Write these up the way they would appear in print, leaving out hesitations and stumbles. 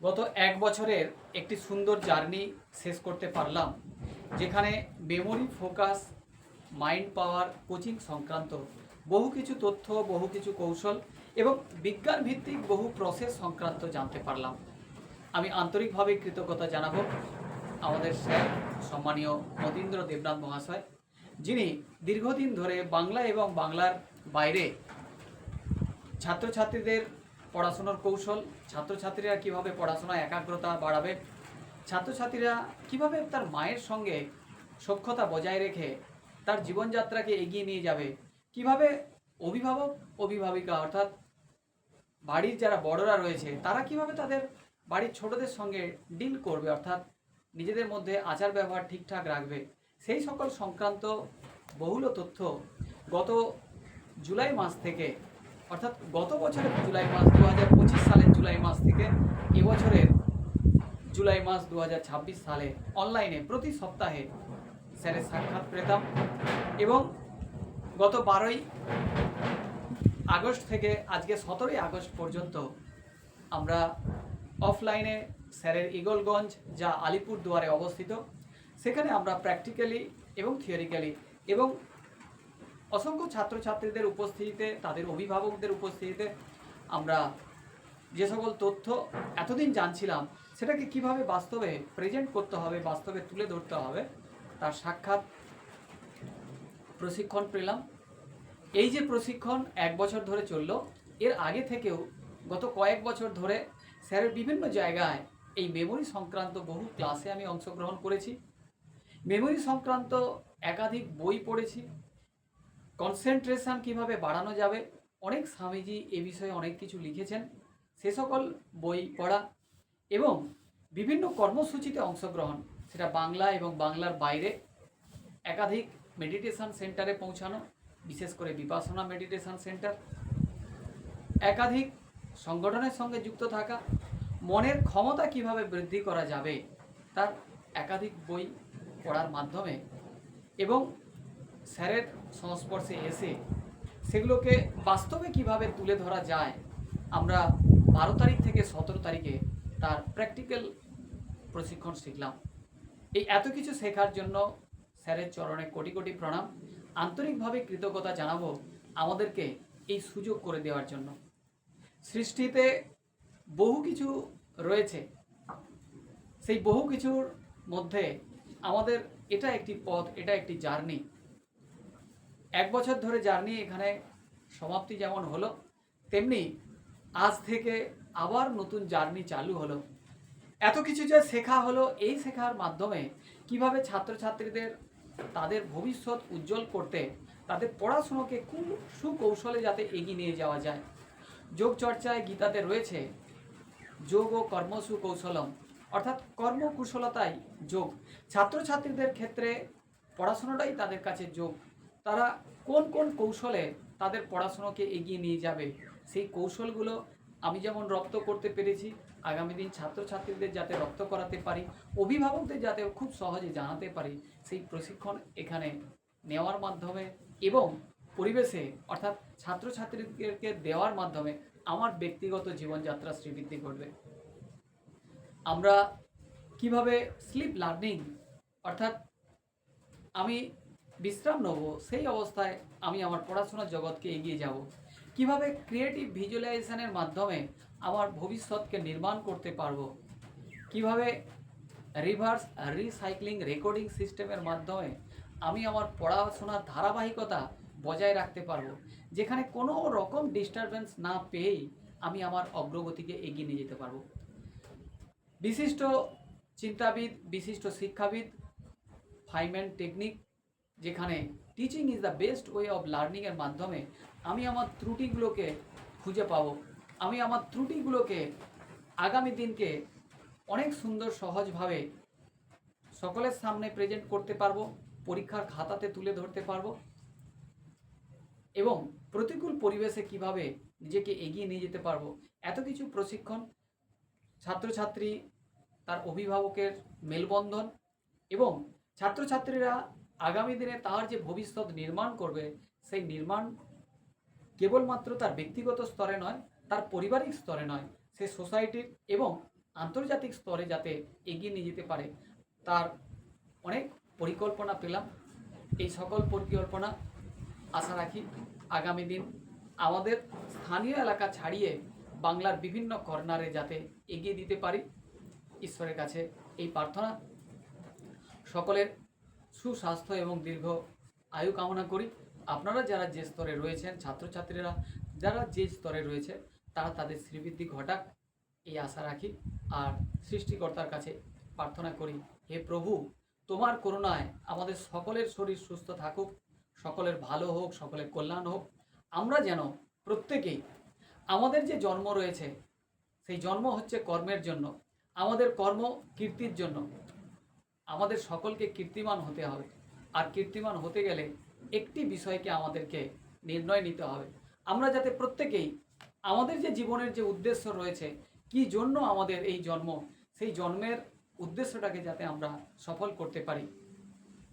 গত এক বছরের একটি সুন্দর জার্নি শেষ করতে পারলাম, যেখানে মেমোরি ফোকাস, মাইন্ড পাওয়ার, কোচিং সংক্রান্ত বহু কিছু তথ্য, বহু কিছু কৌশল এবং বিজ্ঞান ভিত্তিক বহু প্রসেস সংক্রান্ত জানতে পারলাম। আমি আন্তরিকভাবে কৃতজ্ঞতা জানাবো আমাদের স্যার সম্মানীয় মতীন্দ্র দেবনাথ মহাশয়, যিনি দীর্ঘদিন ধরে বাংলা এবং বাংলার বাইরে ছাত্রছাত্রীদের পড়াশোনার কৌশল, ছাত্রছাত্রীরা কিভাবে পড়াশোনায় একাগ্রতা বাড়াবে, ছাত্রছাত্রীরা কিভাবে তার মায়ের সঙ্গে সখ্যতা বজায় রেখে তার জীবনযাত্রাকে এগিয়ে নিয়ে যাবে, কিভাবে অভিভাবক অভিভাবিকা অর্থাৎ বাড়ির যারা বড়রা রয়েছে তারা কিভাবে তাদের বাড়ির ছোটদের সঙ্গে ডিল করবে, অর্থাৎ নিজেদের মধ্যে আচার ব্যবহার ঠিকঠাক রাখবে, সেই সকল সংক্রান্ত বহুল তথ্য গত জুলাই মাস থেকে, অর্থাৎ গত বছরের জুলাই মাস 2025 সালের জুলাই মাস থেকে এবছরের জুলাই মাস 2026 সালে অনলাইনে প্রতি সপ্তাহে স্যারের সাক্ষাৎ পেতাম এবং গত 12ই আগস্ট থেকে আজকে 17ই আগস্ট পর্যন্ত আমরা অফলাইনে স্যারের ইগলগঞ্জ, যা আলিপুরদুয়ারে অবস্থিত, সেখানে আমরা প্র্যাকটিক্যালি এবং থিওরিক্যালি এবং অসংখ্য ছাত্রছাত্রীদের উপস্থিতিতে, তাদের অভিভাবকদের উপস্থিতিতে আমরা যে সকল তথ্য এতদিন জানছিলাম সেটাকে কিভাবে বাস্তবে প্রেজেন্ট করতে হবে, বাস্তবে তুলে ধরতে হবে, তার সাক্ষাৎ প্রশিক্ষণ পেলাম। এই যে প্রশিক্ষণ এক বছর ধরে চলল, এর আগে থেকেও গত কয়েক বছর ধরে স্যারের বিভিন্ন জায়গায় এই মেমোরি সংক্রান্ত বহু ক্লাসে আমি অংশগ্রহণ করেছি। মেমোরি সংক্রান্ত একাধিক বই পড়েছি। কনসেন্ট্রেশন কিভাবে বাড়ানো যাবে, অনেক স্বামীজি এ বিষয়ে অনেক কিছু লিখেছেন, সে সকল বই পড়া এবং বিভিন্ন কর্মসূচিতে অংশগ্রহণ, সেটা বাংলা এবং বাংলার বাইরে একাধিক মেডিটেশন সেন্টারে পৌঁছানো, বিশেষ করে বিপাসনা মেডিটেশন সেন্টার, একাধিক সংগঠনের সঙ্গে যুক্ত থাকা, মনের ক্ষমতা কিভাবে বৃদ্ধি করা যাবে তার একাধিক বই পড়ার মাধ্যমে এবং স্যারের সংস্পর্শে এসে সেগুলোকে বাস্তবে কিভাবে তুলে ধরা যায়, আমরা 12 তারিখ থেকে 17 তারিখে তার প্র্যাকটিক্যাল প্রশিক্ষণ শিখলাম। এই এত কিছু শেখার জন্য স্যারের চরণে কোটি কোটি প্রণাম, আন্তরিকভাবে কৃতজ্ঞতা জানাবো আমাদেরকে এই সুযোগ করে দেওয়ার জন্য। সৃষ্টিতে বহু কিছু রয়েছে, সেই বহু কিছুর মধ্যে আমাদের এটা একটি পথ, এটা একটি জার্নি। এক বছর ধরে জার্নি এখানে সমাপ্তি যেমন হলো, তেমনি আজ থেকে আবার নতুন জার্নি চালু হলো। এত কিছু যে শেখা হলো, এই শেখার মাধ্যমে কিভাবে ছাত্রছাত্রীদের তাদের ভবিষ্যৎ উজ্জ্বল করতে, তাদের পড়াশুনোকে সুকৌশলে যাতে এগিয়ে নিয়ে যাওয়া যায়। যোগ চর্চায় গীতাতে রয়েছে যোগ ও কর্মসু কৌশলম, অর্থাৎ কর্মকুশলতাই যোগ। ছাত্রছাত্রীদের ক্ষেত্রে পড়াশোনাটাই তাদের কাছে যোগ। তারা কোন কোন কৌশলে তাদের পড়াশোনাকে এগিয়ে নিয়ে যাবে, সেই কৌশলগুলো আমি যেমন রপ্ত করতে পেরেছি, আগামী দিন ছাত্রছাত্রীদের যাতে রপ্ত করাতে পারি, অভিভাবকদের যাতে খুব সহজে জানাতে পারি, সেই প্রশিক্ষণ এখানে নেওয়ার মাধ্যমে এবং পরিবেশে অর্থাৎ ছাত্রছাত্রীদেরকে দেওয়ার মাধ্যমে আমার ব্যক্তিগত জীবনযাত্রা শ্রীবৃদ্ধি ঘটবে। আমরা কিভাবে স্লিপ লার্নিং, অর্থাৎ আমি বিশ্রাম নেব, সেই অবস্থায় আমি আমার পড়াশোনার জগৎকে এগিয়ে যাব, কিভাবে ক্রিয়েটিভ ভিজুয়ালাইজেশনের মাধ্যমে আমার ভবিষ্যৎকে নির্মাণ করতে পারবো, কিভাবে রিভার্স রিসাইক্লিং রেকর্ডিং সিস্টেমের মাধ্যমে আমি আমার পড়াশোনার ধারাবাহিকতা বজায় রাখতে পারবো, যেখানে কোনো রকম ডিস্টারবেন্স না পেয়েই আমি আমার অগ্রগতিকে এগিয়ে নিয়ে যেতে পারবো। বিশিষ্ট চিন্তাবিদ, বিশিষ্ট শিক্ষাবিদ ফাইম্যান টেকনিক, যেখানে teaching is the best way of লার্নিংয়ের মাধ্যমে আমি আমার ত্রুটিগুলোকে খুঁজে পাবো, আমি আমার ত্রুটিগুলোকে আগামী দিনকে অনেক সুন্দর সহজভাবে সকলের সামনে প্রেজেন্ট করতে পারবো, পরীক্ষার খাতাতে তুলে ধরতে পারবো এবং প্রতিকূল পরিবেশে কিভাবে নিজেকে এগিয়ে নিয়ে যেতে পারবো। এত কিছু প্রশিক্ষণ, ছাত্রছাত্রী তার অভিভাবকের মেলবন্ধন এবং ছাত্রছাত্রীরা আগামী দিনে তার যে ভবিষ্যৎ নির্মাণ করবে, সেই নির্মাণ কেবলমাত্র তার ব্যক্তিগত স্তরে নয়, তার পারিবারিক স্তরে নয়, সে সোসাইটির এবং আন্তর্জাতিক স্তরে যাতে এগিয়ে নিয়ে যেতে পারে তার অনেক পরিকল্পনা পেলাম। এই সকল পরিকল্পনা আশা রাখি আগামী দিন আমাদের স্থানীয় এলাকা ছাড়িয়ে বাংলার বিভিন্ন কর্নারে যাতে এগিয়ে দিতে পারি। ঈশ্বরের কাছে এই প্রার্থনা। সকলের সুস্বাস্থ্য এবং দীর্ঘ আয়ু কামনা করি। আপনারা যারা যে স্তরে রয়েছেন, ছাত্রছাত্রীরা যারা যে স্তরে রয়েছে, তারা তাদের শ্রীবৃদ্ধি ঘটাক এই আশা রাখি। আর সৃষ্টিকর্তার কাছে প্রার্থনা করি, হে প্রভু, তোমার করুণায় আমাদের সকলের শরীর সুস্থ থাকুক, সকলের ভালো হোক, সকলের কল্যাণ হোক। আমরা যেন প্রত্যেকেই আমাদের যে জন্ম রয়েছে সেই জন্ম হচ্ছে কর্মের জন্য, আমাদের কর্ম কীর্তির জন্য। আমাদের সকলকে কীর্তিমান হতে হবে। আর কীর্তিমান হতে গেলে একটি বিষয়কে আমাদেরকে নির্ণয় নিতে হবে। আমরা যাতে প্রত্যেকেই আমাদের যে জীবনের যে উদ্দেশ্য রয়েছে, কি জন্য আমাদের এই জন্ম, সেই জন্মের উদ্দেশ্যটাকে যাতে আমরা সফল করতে পারি।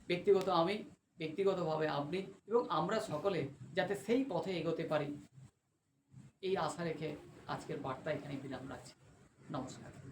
ব্যক্তিগত আমি, ব্যক্তিগতভাবে আপনি এবং আমরা সকলে যাতে সেই পথে এগোতে পারি, এই আশা রেখে আজকের বার্তা এখানে বিরাম রাখছি। নমস্কার।